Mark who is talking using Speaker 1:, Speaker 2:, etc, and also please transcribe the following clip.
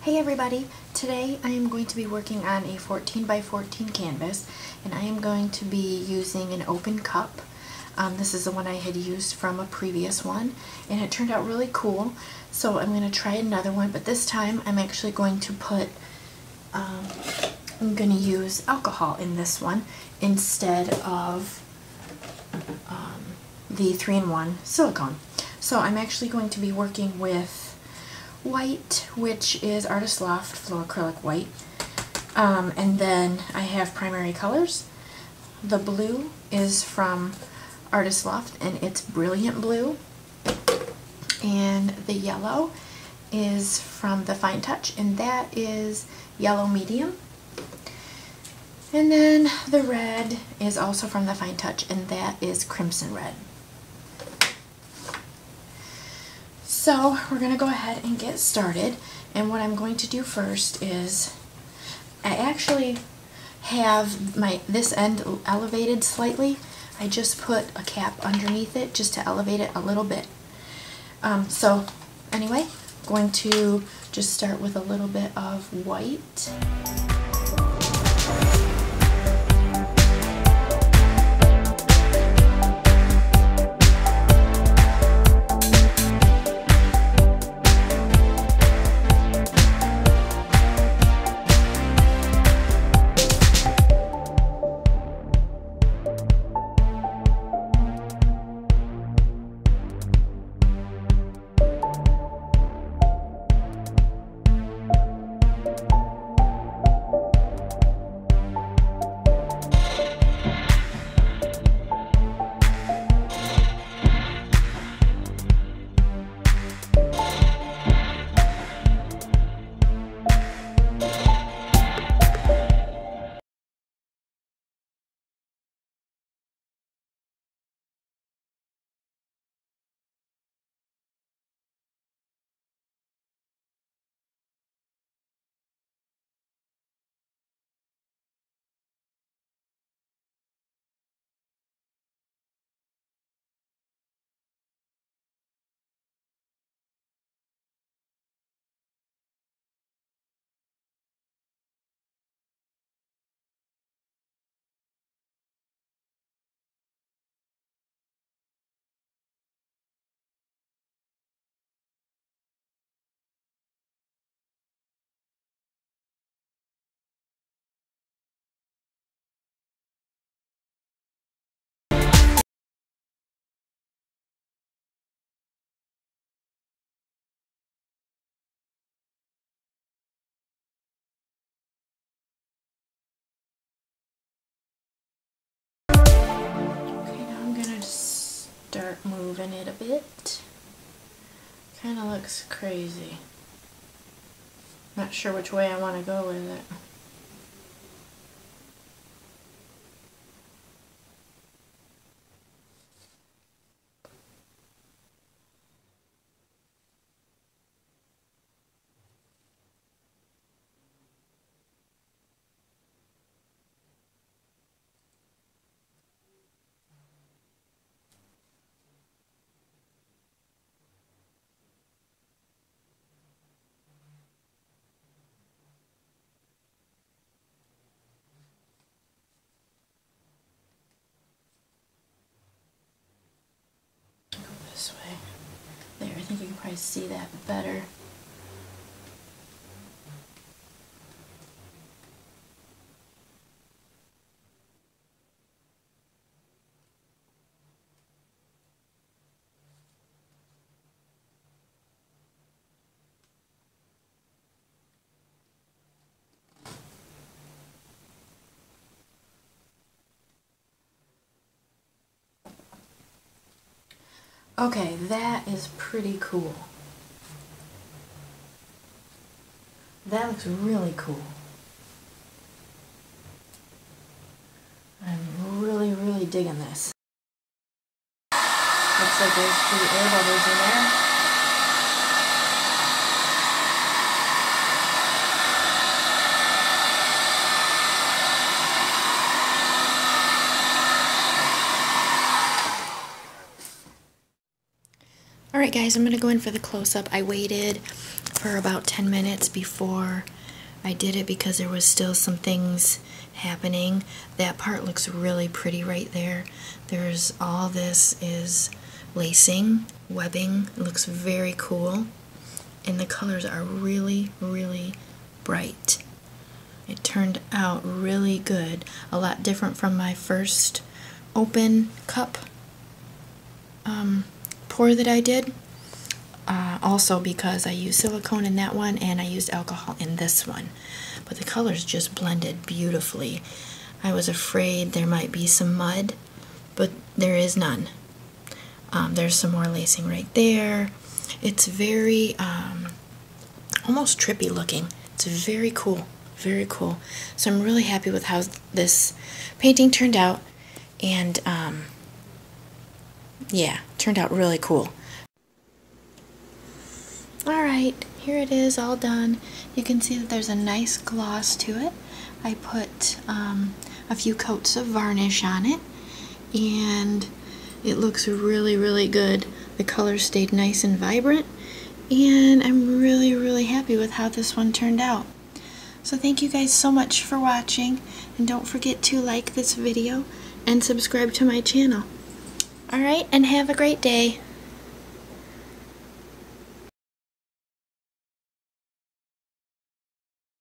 Speaker 1: Hey everybody, today I am going to be working on a 14 by 14 canvas, and I am going to be using an open cup. This is the one I had used from a previous one, and it turned out really cool, so I'm going to try another one, but this time I'm actually going to put, I'm going to use alcohol in this one instead of the 3-in-1 silicone. So I'm actually going to be working with white, which is Artist Loft Floetrol white, and then I have primary colors. The blue is from Artist Loft and it's Brilliant Blue, and the yellow is from the Fine Touch and that is Yellow Medium, and then the red is also from the Fine Touch and that is Crimson Red. So we're going to go ahead and get started, and what I'm going to do first is I actually have this end elevated slightly. I just put a cap underneath it just to elevate it a little bit. So anyway, I'm going to just start with a little bit of white. Start moving it a bit. Kind of looks crazy. Not sure which way I want to go with it. This way. There, I think you can probably see that better. Okay, that is pretty cool. That looks really cool. I'm really digging this. Looks like there's 3 air bubbles in there. Alright, Alright guys, I'm going to go in for the close-up. I waited for about 10 minutes before I did it because there was still some things happening. That part looks really pretty right there. There's all this is lacing, webbing. It looks very cool. And the colors are really, really bright. It turned out really good. A lot different from my first open cup pour that I did. Also because I used silicone in that one and I used alcohol in this one. But the colors just blended beautifully. I was afraid there might be some mud, but there is none. There's some more lacing right there. It's very almost trippy looking. It's very cool, very cool. So I'm really happy with how this painting turned out, and yeah, turned out really cool. Alright, here it is all done. You can see that there's a nice gloss to it. I put a few coats of varnish on it, and it looks really, really good. The colors stayed nice and vibrant, and I'm really, really happy with how this one turned out. So thank you guys so much for watching, and don't forget to like this video and subscribe to my channel. Alright, and have a great day.